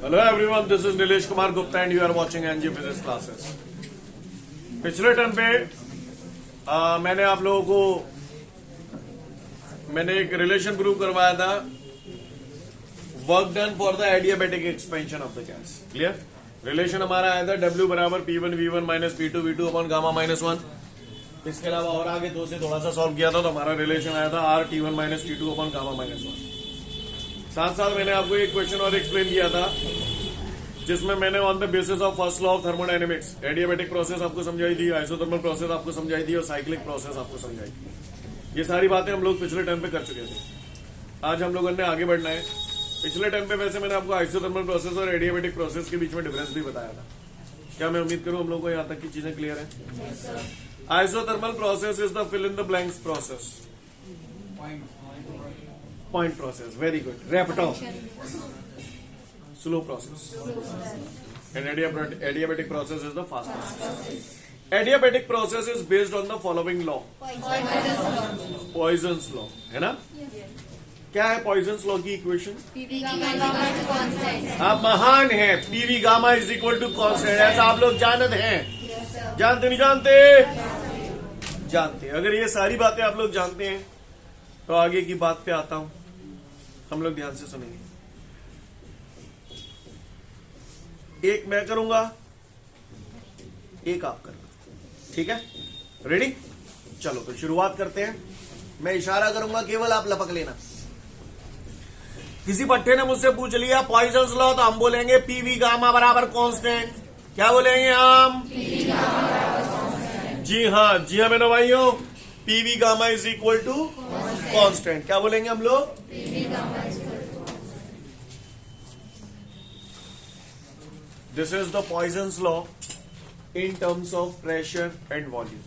Hello everyone, this is Nilesh Kumar Gupta and you are watching NG Physics Classes. पिछले term पे मैंने आप लोगों को एक रिलेशन प्रूव करवाया था, work done for the adiabatic expansion of the gas. Clear? Relation हमारा आया था W बराबर P1 V1 minus P2 V2 upon gamma minus 1. इसके अलावा और आगे दो से थोड़ा सा सॉल्व किया था तो हमारा रिलेशन आया था R T1 minus T2 upon gamma minus 1. साथ साथ मैंने आपको एक क्वेश्चन और एक्सप्लेन किया था जिसमें मैंने on the basis of first law of thermodynamics adiabatic process आपको समझाई थी, आइसोथर्मल प्रोसेस आपको समझाई थी और साइक्लिक प्रोसेस आपको समझाई थी. ये सारी बातें हम लोग पिछले टर्म पे कर चुके थे. आज हम लोगों ने आगे बढ़ना है. पिछले टर्म पे वैसे मैंने आपको आइसोथर्मल प्रोसेस और एडियाबैटिक प्रोसेस के बीच में डिफरेंस भी बताया था. क्या मैं उम्मीद करूं हम लोगों को यहाँ तक की चीजें क्लियर है? Isothermal process is the fill in the blanks process. Point process, very good. Wrap it up. Slow process. And adiabatic process is the fast process. Adiabatic process is based on the following law. Poisson's law. है ना? क्या है Poisson's law की equation? आप महान हैं. PV gamma is equal to constant. ऐसा आप लोग जानते हैं? जानते नहीं जानते? जानते. अगर ये सारी बातें आप लोग जानते हैं तो आगे की बात पे आता हूं. हम लोग ध्यान से सुनेंगे. एक मैं करूंगा, एक आप करना. ठीक है? रेडी? चलो तो शुरुआत करते हैं. मैं इशारा करूंगा, केवल आप लपक लेना. किसी पट्टे ने मुझसे पूछ लिया पॉइजन्स लॉ, तो हम बोलेंगे पीवी गामा बराबर कांस्टेंट. क्या बोलेंगे हम? जी हाँ मेरे भाइयों, PV gamma is equal to constant. क्या बोलेंगे हम लोग? This is the Poisson's law in terms of pressure and volume.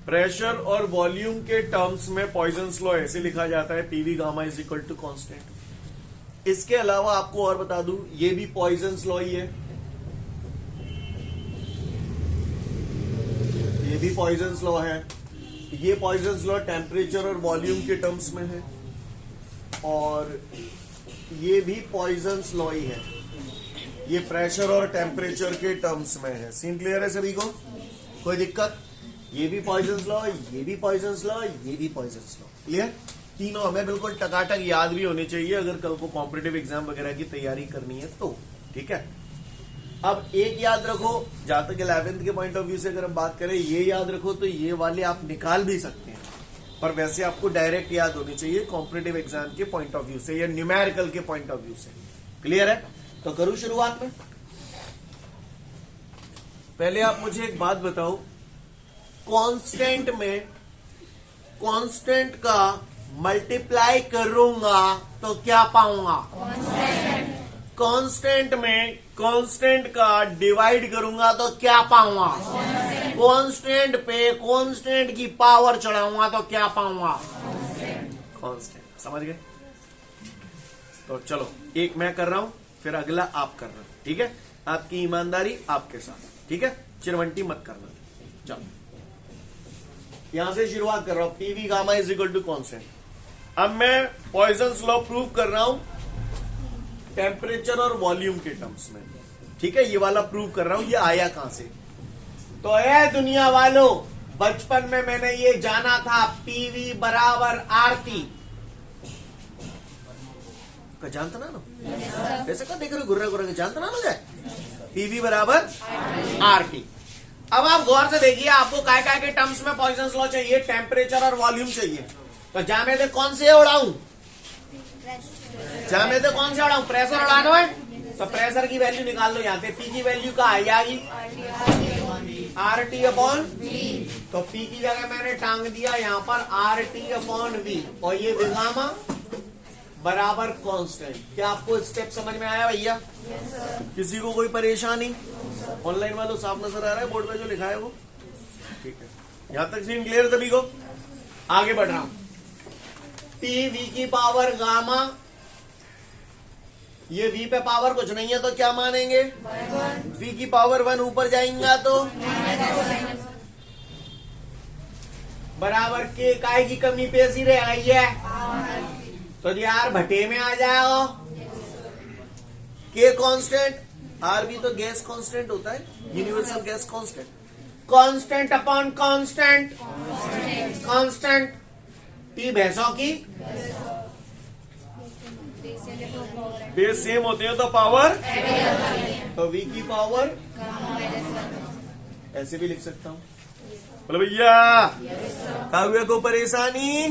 Pressure और वॉल्यूम के टर्म्स में पॉइजन्स लॉ ऐसे लिखा जाता है, PV gamma is equal to constant. इसके अलावा आपको और बता दूं, ये भी पॉइजन्स लॉ ही है. ये भी पॉइजन्स लॉ है. ये पॉइजन्स लॉ टेम्परेचर और वॉल्यूम के टर्म्स में है और ये भी पॉइजन्स लॉ ही है. ये प्रेशर और टेम्परेचर के टर्म्स में है. सीन क्लियर है सभी को? कोई दिक्कत? ये भी पॉइजन्स लॉ, ये भी पॉइजन्स लॉ, ये भी पॉइजन्स लॉ. क्लियर? तीनों हमें बिल्कुल टकाटक याद भी होने चाहिए अगर कल को कॉम्पिटिटिव एग्जाम वगैरह की तैयारी करनी है तो. ठीक है? अब एक याद रखो, जहां तक 11th के पॉइंट ऑफ व्यू से अगर हम बात करें, ये याद रखो तो ये वाले आप निकाल भी सकते हैं, पर वैसे आपको डायरेक्ट याद होनी चाहिए कॉम्पिटिटिव एग्जाम के पॉइंट ऑफ व्यू से या न्यूमेरिकल के पॉइंट ऑफ व्यू से. क्लियर है? तो करूं शुरुआत में. पहले आप मुझे एक बात बताओ, कांस्टेंट में कांस्टेंट का मल्टीप्लाई करूंगा तो क्या पाऊंगा? कांस्टेंट में कांस्टेंट का डिवाइड करूंगा तो क्या पाऊंगा? कांस्टेंट पे कांस्टेंट की पावर चढ़ाऊंगा तो क्या पाऊंगा? कांस्टेंट. समझ गए? तो चलो, एक मैं कर रहा हूं, फिर अगला आप कर रहे हो. ठीक है? आपकी ईमानदारी आपके साथ. ठीक है? चिरवंटी मत करना. चलो, यहां से शुरुआत कर रहा हूं. PV gamma is equal to constant. अब मैं पॉइजन्स लॉ प्रूव कर रहा हूं टेम्परेचर और वॉल्यूम के टर्म्स में. ठीक है? ये वाला प्रूव कर रहा हूं. ये आया कहां से? तो है दुनिया वालों, बचपन में मैंने ये जाना था, पीवी बराबर आरटी. जानता ना ऐसे क्या देख रहे गुर्रा गुर्रा के? जानता ना मुझे पीवी बराबर आरटी. अब आप गौर से देखिए, आपको काय काय के टर्म्स में पॉइजन्स लॉ चाहिए, टेम्परेचर और वॉल्यूम चाहिए. तो जामे थे कौन से उड़ाऊं? जामे थे कौन से उड़ाऊं? प्रेशर उड़ाना है तो प्रेशर की वैल्यू निकाल लो. यहाँ पे पी की वैल्यू का आएगी आर टी अपॉन वी. तो पी की जगह मैंने टांग दिया यहाँ पर आर टी अपॉन वी और ये गामा बराबर कांस्टेंट. क्या आपको स्टेप समझ में आया भैया? किसी को कोई परेशानी? ऑनलाइन वालों साफ नजर आ रहा है बोर्ड पे जो लिखा है वो? ठीक है. यहां तक सीन क्लियर सभी को? आगे बढ़ रहा हूं. टी वी की पावर गामा, ये वी पे पावर कुछ नहीं है तो क्या मानेंगे? वी की पावर 1 ऊपर जाएंगा तो बराबर के काय की कमी पे ऐसी रह गई है तो यार भट्टे में आ जाओ. के कांस्टेंट, आर भी तो गैस कांस्टेंट होता है, universal gas constant, constant upon constant, constant T भैंसों की बेस सेम होते हैं तो पावर, तो वी की पावर ऐसे भी लिख सकता हूं। बोलो भैया काव्य को परेशानी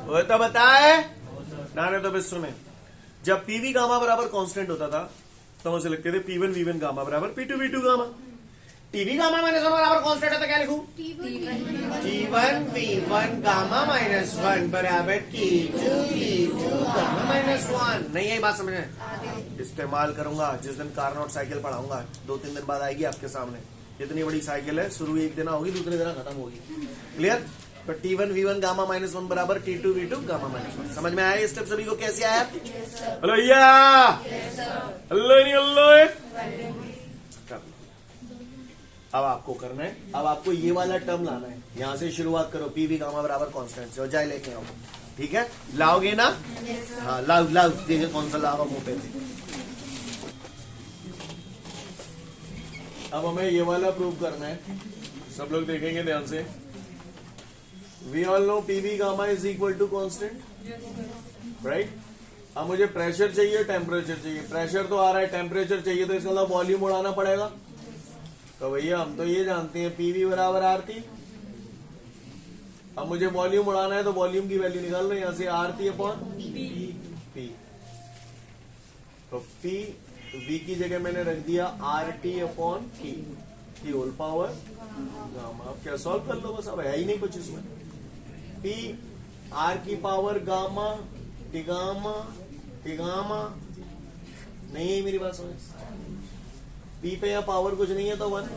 वो तो बताए ना, तो विश्व में जब पीवी गामा बराबर कांस्टेंट होता था तो मुझे लिखते थे P1 V1 गामा बराबर P2 V2 gamma. TV gamma minus one बराबर कांस्टेंट है तो क्या लिखूं? T1 V1 gamma minus one बराबर T2 V2 gamma minus one. नहीं है बात समझ में? इस्तेमाल करूंगा जिस दिन कारनोट साइकिल पढ़ाऊंगा, 2-3 दिन बाद आएगी आपके सामने। इतनी बड़ी साइकिल है, शुरू एक दिन होगी, दूसरे दिन खत्म होगी। क्लियर? तो T1 V1 gamma minus one बराबर T2 V2 gamma minus one. समझ में आया ये स्टेप सभी को? कैसे आया? हेलो भैया, हेलो नहीं हेलो। अब आपको करना है, अब आपको ये वाला टर्म लाना है। यहां से शुरुआत करो, पीवी गामा बराबर कांस्टेंट से, और जाए लेके आओ। ठीक है, लाओगे ना? हाँ लाओ लाओ, देखिए कौन सा लाओ मुंह पे। अब हमें ये वाला प्रूव करना है, सब लोग देखेंगे ध्यान से। We all know PV gamma is equal to constant, right? अब मुझे प्रेशर चाहिए, टेम्परेचर चाहिए। प्रेशर तो आ रहा है, टेम्परेचर चाहिए, तो इसका मतलब वॉल्यूम उड़ाना पड़ेगा। तो भैया हम तो ये जानते हैं पीवी बराबर आरटी। अब मुझे वॉल्यूम उड़ाना है तो वॉल्यूम की वैल्यू निकाल लो यहां से, आरटी अपॉन पी। तो पी वी की जगह मैंने रख दिया RT upon P whole power gamma. अब क्या सॉल्व कर लो बस, अब है ही नहीं कुछ इसमें। पी आर की पावर गामा टिगामा टिगामा, नहीं है मेरी बात समझ? पी पे या पावर कुछ नहीं है तो 1,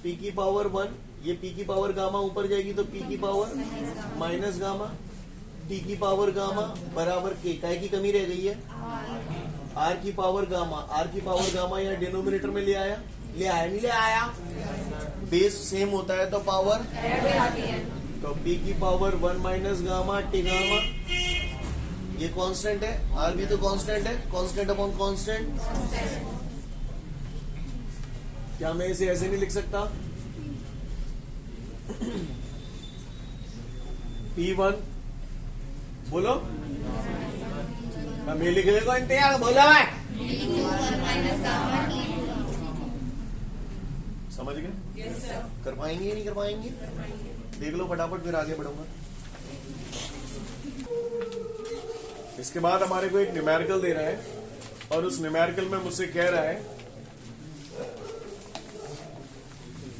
पी की पावर 1, ये पी की पावर गामा ऊपर जाएगी तो पी की पावर माइनस गामा, टी की पावर गामा बराबर के, काय की कमी रह गई है? आर की पावर गामा। आर की पावर गामा यहाँ डिनोमिनेटर में ले आया, नहीं ले आया? बेस सेम होता है तो पावर, तो पी की power 1 minus gamma T gamma. ये कांस्टेंट है, आर भी तो कांस्टेंट है, कांस्टेंट अपॉन कांस्टेंट। क्या मैं इसे ऐसे नहीं लिख सकता? P1 बोलो, मैं लिखने को इंतजार, बोलो भाई। समझ गए? कर पाएंगे या नहीं कर पाएंगे? देख लो फटाफट, फिर आगे बढ़ूंगा। इसके बाद हमारे को एक न्यूमेरिकल दे रहा है, और उस न्यूमेरिकल में मुझसे कह रहा है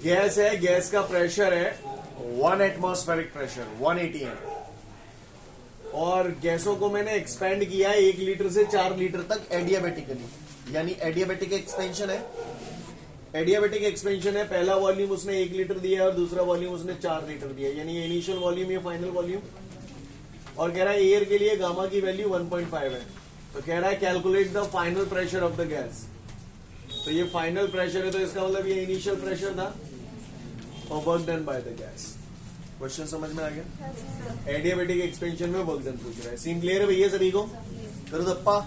गैस है, गैस का प्रेशर है 1 एटमॉस्फेरिक प्रेशर 180 है, और गैसों को मैंने एक्सपेंड किया है 1 लीटर से 4 लीटर तक एडियाबेटिकली, यानी एडियाबेटिक एक्सपेंशन है। एडियाबेटिक एक्सपेंशन है, पहला वॉल्यूम उसने 1 लीटर दिया है और दूसरा वॉल्यूम उसने 4 लीटर दिया है, यानी ये इनिशियल वॉल्यूम, ये फाइनल वॉल्यूम। और कह रहा है एयर के लिए गामा की वैल्यू 1.5 है, तो कह रहा है calculate the final pressure of the gas. तो ये फाइनल प्रेशर है, तो इसका मतलब ये इनिशियल प्रेशर था और work done by the gas. Question समझ में आ गया? एडियाबेटिक एक्सपेंशन में वर्क डन पूछ रहा है। सीन क्लियर है भैया सभी को? करो दप्पा।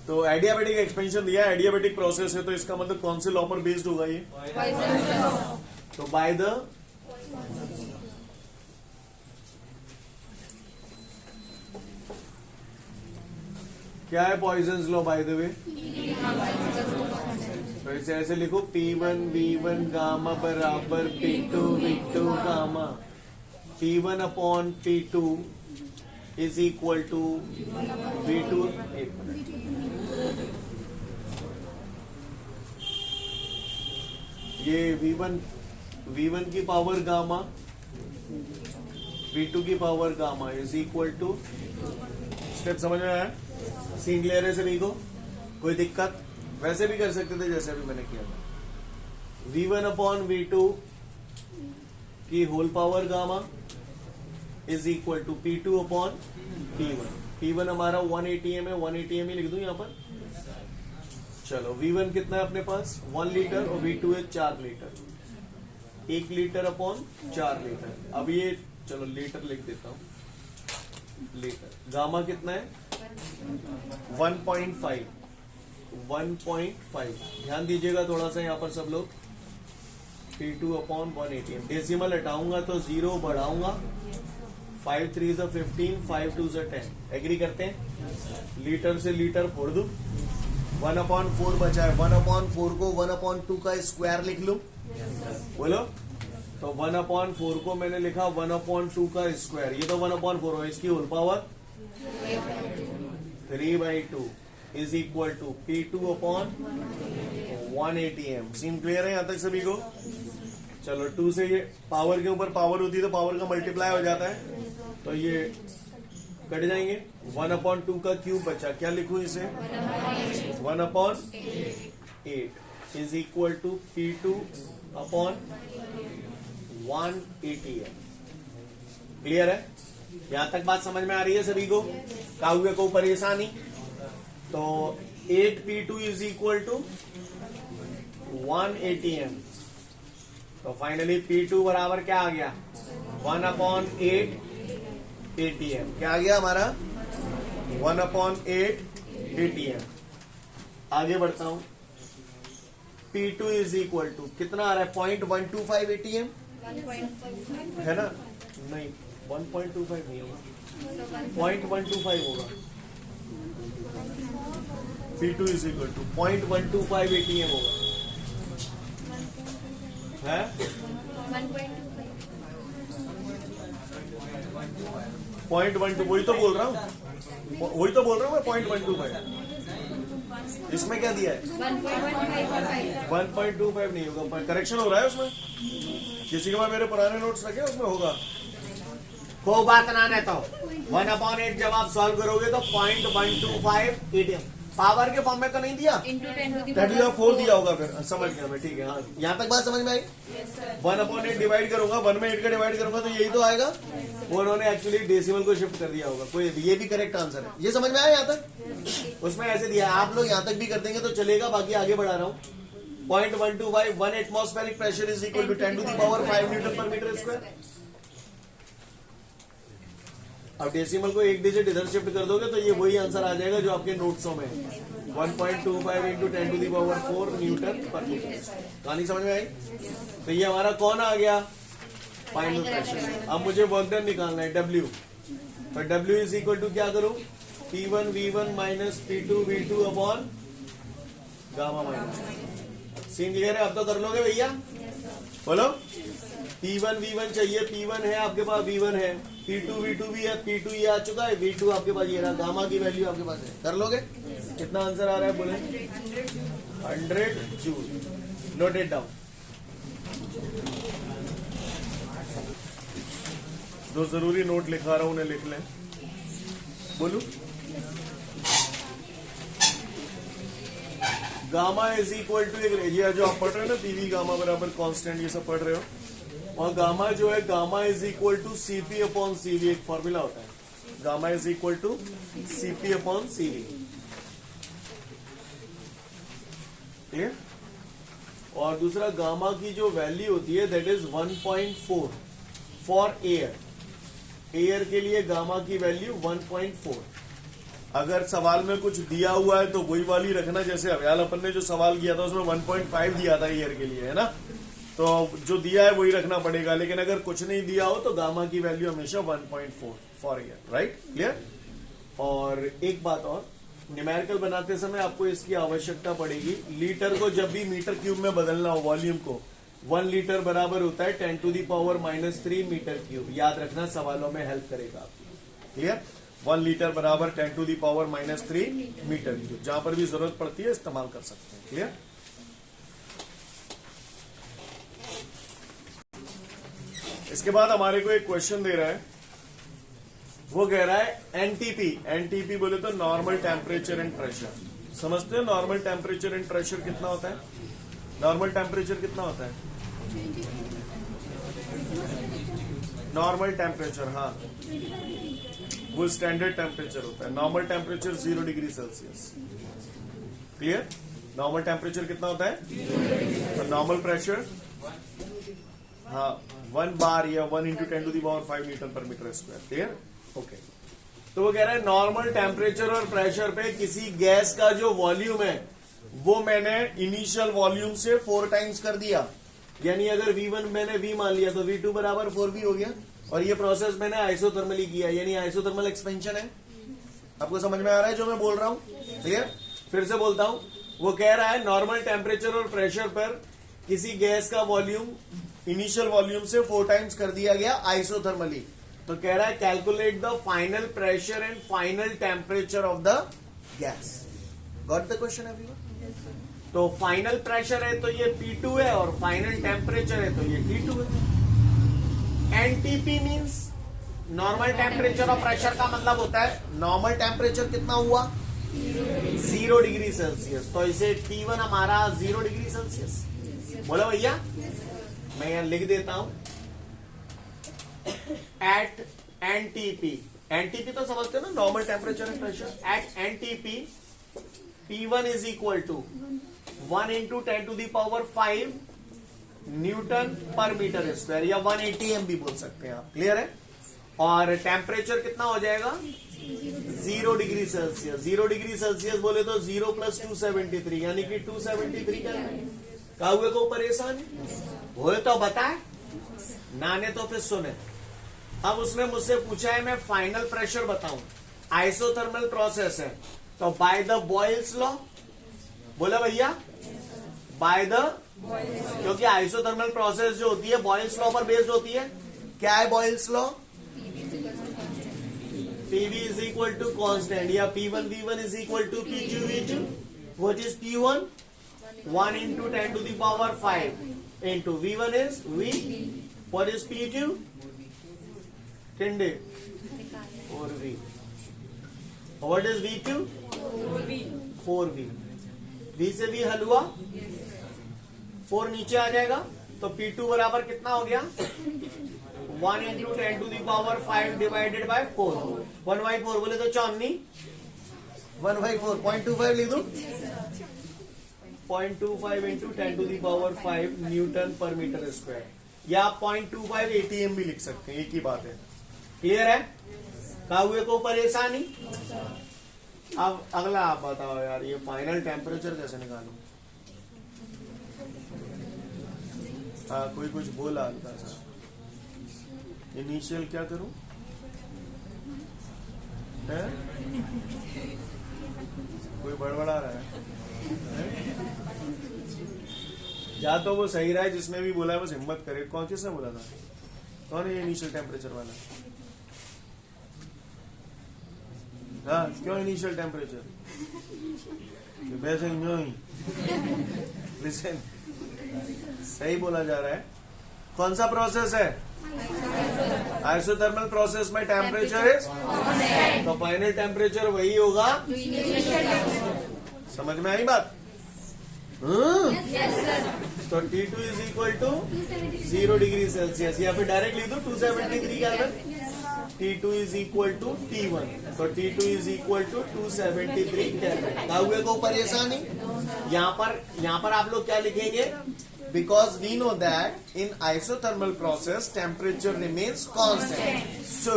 तो एडियाबेटिक एक्सपेंशन दिया, एडियाबेटिक प्रोसेस है, तो इसका मतलब कौन से लॉ पर बेस्ड होगा ये? तो बाय द क्या है Poisson's law by the way? तो इसे ऐसे लिखो, P1 V1 गामा बराबर P2 V2 gamma. P1 upon P2 is equal to V2। ये V1 की पावर गामा, V2 की power gamma is equal to, step समझ में आया? सीन क्लियर है सभी को? कोई दिक्कत? वैसे भी कर सकते थे जैसे अभी मैंने किया था। V1 अपॉन V2 की whole power gamma is equal to P2 upon P1। P1 हमारा 180 है, 180 ही लिख दूं यहां पर। चलो V1 कितना है अपने पास? 1 लीटर, और V2 है 4 लीटर। 1 litre upon 4 litre. अब ये चलो लीटर लिख देता हूं, लीटर। गामा कितना है? 1.5 ध्यान दीजिएगा थोड़ा सा यहाँ पर सब लोग। P2 अपॉन 180 डेसिमल हटाऊंगा तो 0 बढ़ाऊंगा, 5 3 से 15, 5 2 से 10। एग्री करते हैं? लीटर से लीटर फोड़ दू, 1/4 बचा है। 1/4 को 1/2 का स्क्वायर लिख लू, बोलो। तो 1/4 को मैंने लिखा 1/2 का स्क्वायर, ये तो 1/4 हो, इसकी whole power 3/2 is equal to P2 upon 180m। Scene clear है यहां तक सभी को? चलो 2 से ये पावर के ऊपर पावर होती है तो पावर का मल्टीप्लाई हो जाता है, तो ये कट जाएंगे। 1/2 का क्यूब बचा, क्या लिखूं इसे? 1/8 is equal to P2 upon 180m। Clear है? यहां तक बात समझ में आ रही है सभी को? काहुए को परेशानी? तो 8P2 is equal to 180m। तो फाइनली P2 बराबर क्या आ गया? 1/8 ATM। क्या आ गया हमारा? 1/8 ATM। आगे बढ़ता हूं। P2 इज इक्वल टू कितना आ रहा है? 0.125 ATM है ना? नहीं, 1.25 नहीं होगा, 0.125 होगा। P2 is equal to 0.125 ATM होगा, है? 0.12, वही तो बोल रहा हूँ मैं 0.125। इसमें क्या दिया है? 1.25 नहीं होगा, करेक्शन हो रहा है उसमें। किसी के पास मेरे पुराने नोट्स रखे उसमें होगा। को बात ना रहता हो। 1/8 जब आप सॉल्व करोगे तो 0.125 ATM पावर के फॉर्म में तो नहीं दिया, 10⁴ दिया होगा। फिर समझ गया मैं, ठीक है। हाँ, यहाँ तक बात समझ में आई? 1/8 डिवाइड करूंगा, 1 में 8 का डिवाइड करूंगा तो यही तो आएगा। वो उन्होंने एक्चुअली डेसिमल को शिफ्ट कर दिया होगा, कोई ये भी करेक्ट आंसर है। ये समझ में आया यहाँ तक? उसमें ऐसे दिया, आप लोग यहाँ तक भी कर देंगे तो चलेगा, बाकी आगे बढ़ा रहा हूँ। 0.125 1 atmospheric pressure is equal to 10⁵ newton per metre square. अब डेसिमल को एक डिजिट इधर शिफ्ट कर दोगे तो ये वही आंसर आ जाएगा जो आपके नोट्सों में है, 1.25 इंटू 10⁴ न्यूटन पर मीटर। कहानी समझ में आई? तो ये हमारा कौन आ गया? Final pressure. अब मुझे वर्क डन निकालना है, W। तो W इज इक्वल टू क्या करूं? P1 V1 minus P2 V2 upon gamma minus. Scene clear है? अब तो कर लोगे भैया, बोलो। P1 V1 चाहिए, P1 है आपके पास, V1 है, P2 V2 भी है, P2 ये आ चुका है, V2 आपके पास ये रहा, गामा की वैल्यू आपके पास है। कर लोगे? कितना आंसर आ रहा है बोले? 100 जूल। Note it down. जो जरूरी नोट लिखा रहा हूं उन्हें लिख लें। बोलू, गामा इज इक्वल टू, ये जो आप पढ़ रहे हो ना, पीवी गामा बराबर कांस्टेंट, ये सब पढ़ रहे हो। और गामा जो है, gamma is equal to CP upon CV, एक फॉर्मूला होता है। Gamma is equal to CP upon CV। ठीक है? और दूसरा, गामा की जो वैल्यू होती है that is 1.4 for air. Air के लिए गामा की वैल्यू 1.4। अगर सवाल में कुछ दिया हुआ है तो वही वाली रखना, जैसे अव्याल अपन ने जो सवाल किया था उसमें 1.5 दिया था एयर के लिए, है ना? तो जो दिया है वही रखना पड़ेगा। लेकिन अगर कुछ नहीं दिया हो तो गामा की वैल्यू हमेशा 1.4 फॉर एयर। राइट? क्लियर? और एक बात और, न्यूमेरिकल बनाते समय आपको इसकी आवश्यकता पड़ेगी। लीटर को जब भी मीटर क्यूब में बदलना हो, वॉल्यूम को, 1 लीटर बराबर होता है 10⁻³ मीटर क्यूब। याद रखना, सवालों में हेल्प करेगा आपकी। क्लियर? 1 लीटर बराबर 10⁻³ मीटर क्यूब। जहां पर भी जरूरत पड़ती है इस्तेमाल कर सकते हैं। क्लियर? इसके बाद हमारे को एक क्वेश्चन दे रहा है, वो कह रहा है एनटीपी। एनटीपी बोले तो नॉर्मल टेम्परेचर एंड प्रेशर। समझते हो नॉर्मल टेम्परेचर एंड प्रेशर कितना होता है? नॉर्मल टेम्परेचर कितना होता है? नॉर्मल टेम्परेचर, हाँ, वो स्टैंडर्ड टेम्परेचर होता है। Normal temperature 0 degree Celsius. Clear? Normal temperature कितना होता है? और नॉर्मल प्रेशर, हाँ, 1 बार या 1 इंटू 10⁵ मीटर पर मीटर स्क्वायर। क्लियर? ओके। तो वो कह रहा है नॉर्मल टेम्परेचर और प्रेशर पे किसी गैस का जो वॉल्यूम है वो मैंने इनिशियल वॉल्यूम से 4 टाइम्स कर दिया, यानी अगर V1 मैंने V मान लिया तो V2 बराबर 4V हो गया, और ये प्रोसेस मैंने आइसोथर्मली किया, यानी आइसोथर्मल एक्सपेंशन है। आपको समझ में आ रहा है जो मैं बोल रहा हूं? ठीक है, फिर से बोलता हूं। वो कह रहा है नॉर्मल टेम्परेचर और प्रेशर पर किसी गैस का वॉल्यूम इनिशियल वॉल्यूम से 4 टाइम्स कर दिया गया आइसोथर्मली। तो कह रहा है calculate the final pressure and final temperature of the gas. Got the question everyone? तो फाइनल प्रेशर है तो ये P2 है, और फाइनल टेम्परेचर है तो ये T2 है। एनटीपी मीन्स नॉर्मल टेम्परेचर और प्रेशर का मतलब होता है नॉर्मल टेम्परेचर कितना हुआ 0 डिग्री सेल्सियस, तो इसे T1 हमारा 0 डिग्री सेल्सियस। बोलो भैया, मैं यहां लिख देता हूं एट एनटीपी। एनटीपी तो समझते हो ना, normal temperature and pressure. At NTP P1 is equal to 1 into 10 to the power 5 newton per metre square, या 180 एम भी बोल सकते हैं आप। क्लियर है? और टेम्परेचर कितना हो जाएगा 0 डिग्री सेल्सियस। 0 डिग्री सेल्सियस बोले तो 0 प्लस 273, यानी कि 273 क्या है? काहुए को परेशान हो तो बताए, नाने तो फिर सुने। अब उसने मुझसे पूछा है मैं फाइनल प्रेशर बताऊं, आइसोथर्मल प्रोसेस है, तो बाय द बॉयल्स लॉ। बोला भैया, बाय द, क्योंकि आइसोथर्मल प्रोसेस जो होती है बॉयल्स लॉ पर बेस्ड होती है। क्या है Boyle's law? PV is equal to constant, या P1 V1 is equal to P2 V2। What is P1? 1 into 10 to the power 5 into V1 is V। What is P2? 4V। What is V2? 4V। V से V हल हुआ, 4 नीचे आ जाएगा, तो P2 बराबर कितना हो गया 1 into 10 to the power 5 divided by 4। 1/4 बोले तो 94, 1/4 0.25 लिख दू, 0.25 into 10 to the power 5 newton per metre square, या 0.25 ATM भी लिख सकते हैं, एक ही बात है। क्लियर है? काहुए को परेशानी? अब अगला आप बताओ यार, ये फाइनल टेम्परेचर कैसे निकालूं? हाँ, कोई कुछ बोला हल्का सा। इनिशियल क्या करूं? है? कोई बड़बड़ा रहा है? या तो वो सही रहा है, जिसने भी बोला है बस हिम्मत करे। कौन किसने बोला था? कौन है इनिशियल टेम्परेचर वाला? हाँ, क्यों इनिशियल टेम्परेचर? वैसे लिसन, सही बोला जा रहा है। कौन सा प्रोसेस है? आइसोथर्मल प्रोसेस में टेम्परेचर इज, तो फाइनल टेम्परेचर वही होगा। समझ में आई बात? तो T2 is equal to 0 degree Celsius, या फिर डायरेक्ट लिख दो 273 kelvin. T2 is equal to T1, तो T2 is equal to 273 kelvin. काहुए को परेशानी? यहाँ पर आप लोग क्या लिखेंगे? Because we know that in isothermal process temperature remains constant, so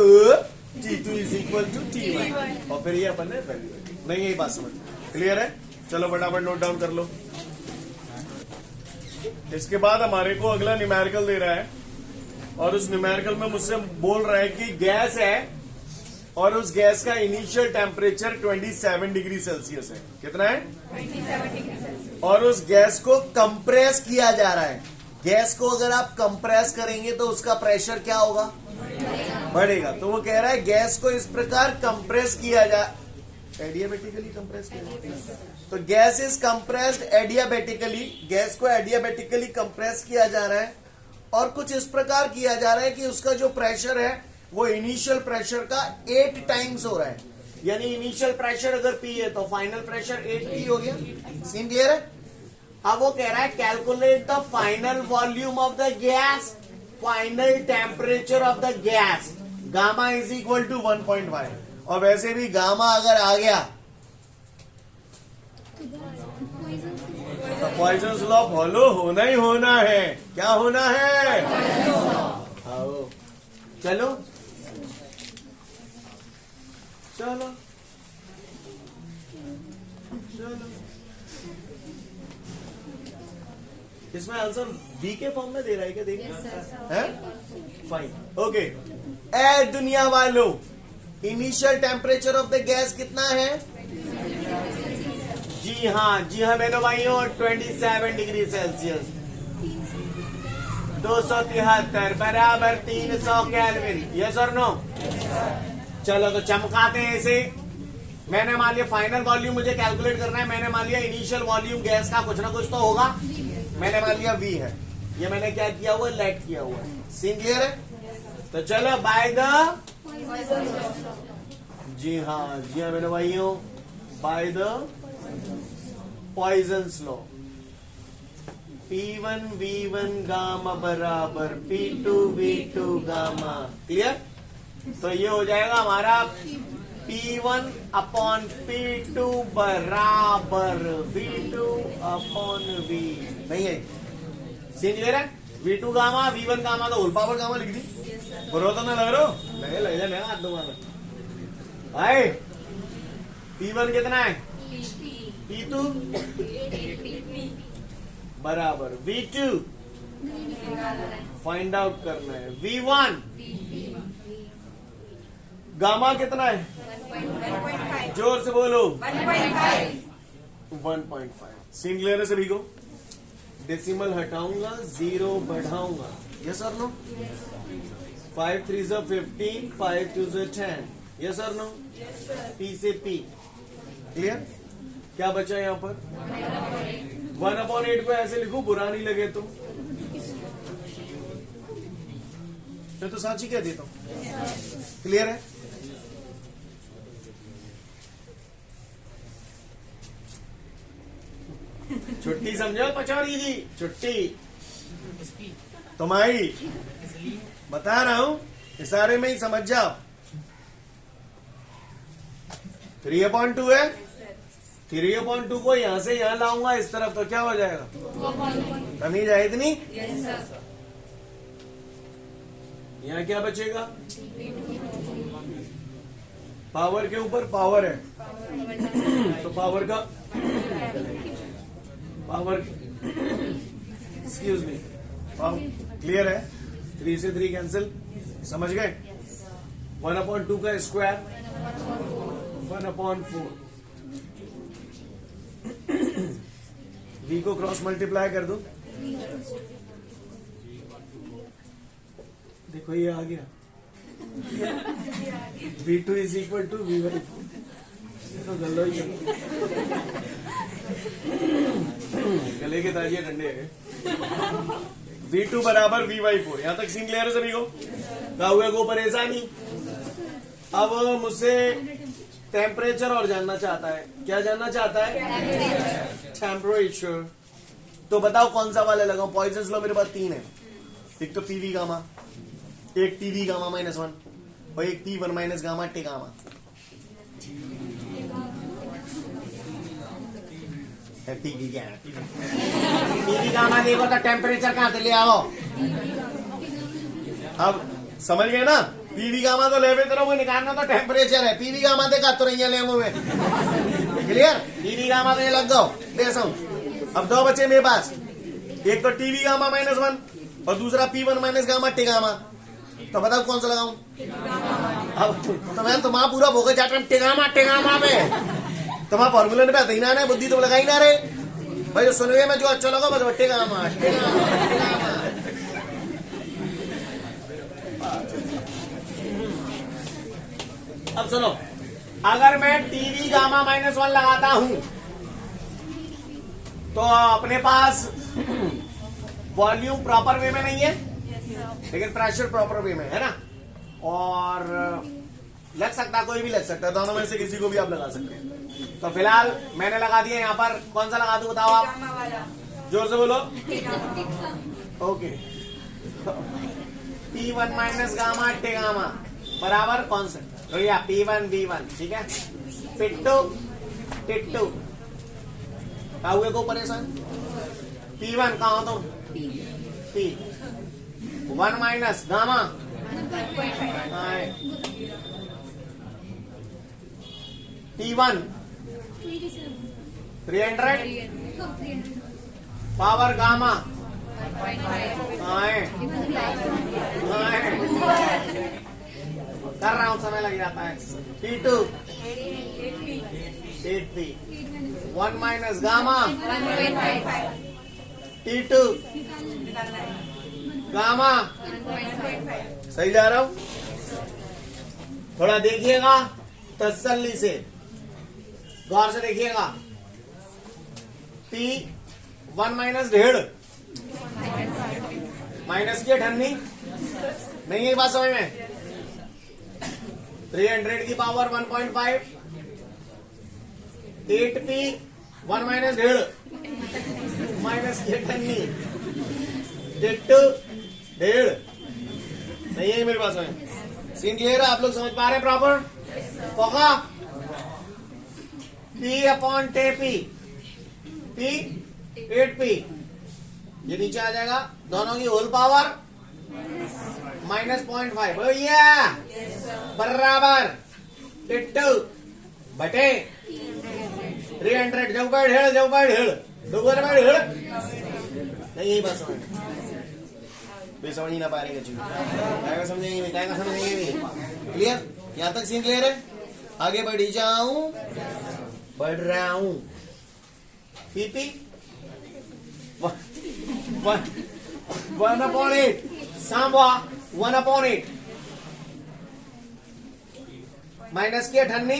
T2 is equal to T1, और फिर ये अपन ने वैल्यू नहीं, यही बात समझ। क्लियर है? चलो फटाफट नोट डाउन कर लो। इसके बाद हमारे को अगला न्यूमेरिकल दे रहा है, और उस न्यूमेरिकल में मुझसे बोल रहा है कि गैस है और उस गैस का इनिशियल टेम्परेचर 27 डिग्री सेल्सियस है। कितना है? 27 डिग्री सेल्सियस। और उस गैस को कंप्रेस किया जा रहा है। गैस को अगर आप कंप्रेस करेंगे तो उसका प्रेशर क्या होगा? बढ़ेगा। तो वो कह रहा है गैस को इस प्रकार कंप्रेस किया जा, एडियाबेटिकली कंप्रेस किया, तो gas is compressed adiabatically. Gas को एडियाबेटिकली कंप्रेस किया जा रहा है, और कुछ इस प्रकार किया जा रहा है कि उसका जो प्रेशर है वो इनिशियल प्रेशर का 8 टाइम्स हो रहा है। यानी इनिशियल प्रेशर अगर P है तो फाइनल प्रेशर 8P हो गया। सीन क्लियर है? अब वो कह रहा है calculate the final volume of the gas, final temperature of the gas. Gamma is equal to 1.5, और वैसे भी गामा अगर आ गया तो पॉइजन्स लॉ फॉलो होना ही होना है। क्या होना है? आओ चलो। चलो चलो, इसमें आंसर बी के फॉर्म में दे रहा है क्या? देखिए है फाइन। ओके, ए दुनिया वालों, initial temperature of the gas कितना है? जी हाँ बहनों भाइयों, 27 डिग्री सेल्सियस, 273 बराबर 300 केल्विन। यस और नो? चलो तो चमकाते हैं इसे। मैंने मान लिया फाइनल वॉल्यूम मुझे कैलकुलेट करना है। मैंने मान लिया इनिशियल वॉल्यूम गैस का कुछ ना कुछ तो होगा। मैंने मान लिया V है। ये मैंने क्या किया हुआ है? लेट किया हुआ है। सीन क्लियर है? तो चलो बाय द, जी हाँ मेरे भाइयों, by the Poisson's law, P1 V1 gamma बराबर P2 V2 गामा। क्लियर? तो ये हो जाएगा हमारा P1 अपॉन P2 बराबर V2 अपॉन V। नहीं है? सीन क्लियर है? V2 गामा, V1 गामा तो होल पावर गामा लिख दी। बरो तो ना लग रहा हो? लग जाने हाथ दूंगा मैं। भाई P1 कितना है? P2 बराबर V2 फाइंड आउट करना है। V1 गामा कितना है? 1.5। जोर से बोलो। 1.5। सीन क्लियर है सभी को? डेसिमल हटाऊंगा, 0 बढ़ाऊंगा। यस और नो? 5 3 से 15, 5 2 से 10। यस और नो? P से P। क्लियर? क्या बचा यहाँ पर? 1/8 को ऐसे लिखो, बुरा नहीं लगे तो। मैं तो साची कह देता हूं। क्लियर है? छुट्टी समझो पचौड़ी जी, छुट्टी तुम्हारी बता रहा हूं, इशारे में ही समझ जाओ। 3/2 है। 3/2 को यहां से यहां लाऊंगा इस तरफ तो क्या हो जाएगा? तमीज है इतनी? यहां क्या बचेगा? पावर के ऊपर पावर है तो पावर का पावर, एक्सक्यूज मी, क्लियर है? 3 से 3 कैंसिल, समझ गए? 1/2 का स्क्वायर 1/4। V को क्रॉस मल्टीप्लाई कर दो, देखो ये आ गया। V2 is equal to V1। तो गलो ही गले के ताजिए ठंडे है। V2 बराबर V/4। यहां तक सीन क्लियर है सभी को? काहुए को परेशानी। अब मुझसे टेम्परेचर और जानना चाहता है। क्या जानना चाहता है? टेम्परेचर। तो बताओ कौन सा वाला लगाऊं? पॉइजन्स लॉ मेरे पास 3 है। एक तो PV गामा, एक TV गामा -1 और एक P1 minus gamma T gamma. TV gamma देखो तो टेम्परेचर कहां से ले आओ? अब समझ गए ना? PV गामा तो लेवे तरह निकालना तो टेम्परेचर है। PV गामा देखा तो रही ले में। क्लियर? PV गामा तो ये लग जाओ देसा हूं। अब 2 बचे मेरे पास, एक तो TV गामा -1 और दूसरा P1 minus gamma T gamma. तो बताओ कौन सा लगाऊं? अब तो मैं तुम्हारा पूरा भोगे चाट रहा टेगामा में। तुम्हारा फॉर्मूला ने पे ना बुद्धि तो लगाई ना रे भाई। जो सुनोगे मैं जो अच्छा लगा बस टेगामा। अब सुनो, अगर मैं TV गामा -1 लगाता हूं तो अपने पास वॉल्यूम प्रॉपर वे में नहीं है, लेकिन प्रेशर प्रॉपर वे में है ना। और लग सकता, कोई भी लग सकता है, दोनों में से किसी को भी आप लगा सकते हैं। तो फिलहाल मैंने लगा दिया यहाँ पर। कौन सा लगा दूं बताओ आप? जोर से बोलो। Okay, P1 minus gamma T gamma बराबर कौन सा? भैया P1 V1। ठीक है, टिट्टू हुए को परेशान। P1 कहा हो तुम? P1 minus gamma T1 300 power gamma कर रहा हूं, समय लग जाता है। T2 8P 1 minus gamma T2 gamma. सही जा रहा हूं? थोड़ा देखिएगा तसल्ली से, गौर से देखिएगा। T1 माइनस 1.5 माइनस की अठन्नी नहीं है, बात समझ में। 300 की पावर 1.5 8P 1 माइनस 1.5 माइनस की अठन्नी 1.5 नहीं है मेरे पास में। सीन क्लियर है? आप लोग समझ पा रहे हैं प्रॉपर? होगा P अपॉन टेपी P 8P, ये नीचे आ जाएगा, दोनों की होल पावर -0.5 भैया बराबर 2 बटे 300 जब बाय ढेड़ नहीं, यही बात समझ भी समझ ही ना पा रही है, क्या समझेंगे क्लियर? यहां तक सीन क्लियर है? आगे बढ़ रहा हूं। पीपी 1/8 सांबा 1/8 माइनस की अठन्नी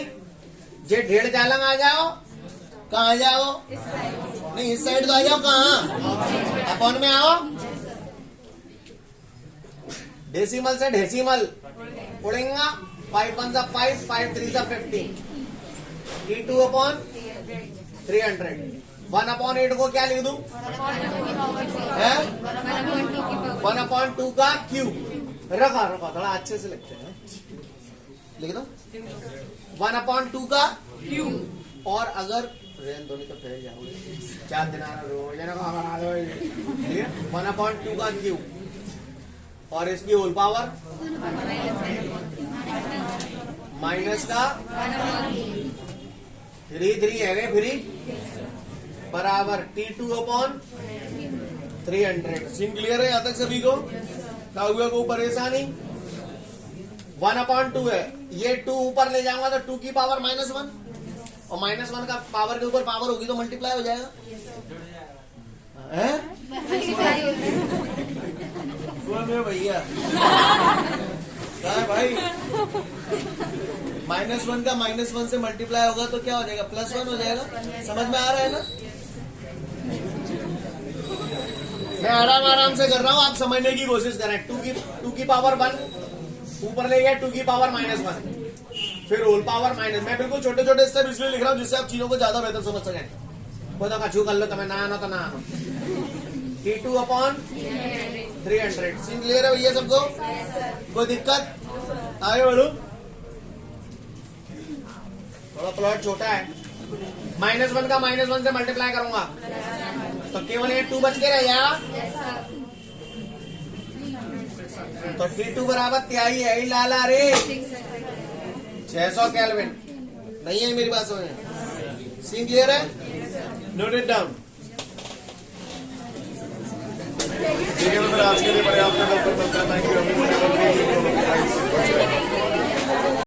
जे 1.5 जालंग आ जाओ। कहाँ आ जाओ? नहीं, इस साइड तो आ जाओ। कहाँ? अपॉन में आओ। डेसिमल से डेसिमल उड़ेगा। 5 1 5 5 3 15 T2 अपॉन 300 1/8 को क्या लिख दूं? 1/2 का क्यूब। रखा थोड़ा अच्छे से लिखते हैं, लिख दो 1/2 का क्यूब। और अगर रेन धोनी तो फैल जाओगे, 4 दिन आना रोज 1/2 का क्यूब और इसकी होल पावर माइनस का 3 है फ्री बराबर T2 अपॉन 300। सीन क्लियर है यहां तक सभी को? क्या हुआ को परेशानी? 1/2 है, ये 2 ऊपर ले जाऊंगा तो 2 की पावर -1 और -1 का पावर के ऊपर पावर होगी तो मल्टीप्लाई हो जाएगा। भैया क्या है भाई? -1 का -1 से मल्टीप्लाई होगा तो क्या हो जाएगा? +1 हो जाएगा। समझ में आ रहा है ना? मैं आराम से कर रहा हूं, आप समझने की कोशिश करें। 2 की पावर 1 ऊपर ले गया, 2 की पावर -1 फिर होल पावर माइनस। मैं बिल्कुल छोटे छोटे स्टेप इसलिए लिख रहा हूं जिससे आप चीजों को ज्यादा बेहतर समझ सकें। कोई तो कछु कर लो, तुम्हें ना आनो तो ना आनो। T2 upon 300। सीन क्लियर है भैया सबको? कोई दिक्कत? आगे बढ़ू। थोड़ा प्लॉट छोटा है। -1 का -1 से मल्टीप्लाई करूंगा तो केवल ये 2 बच के रह जाएगा। तो T2 बराबर त्याई है लाला रे 600 केल्विन। नहीं है मेरी बात समझ? सीन क्लियर है? Note it down. ठीक है, आज के लिए पर्याप्त है। Thank you.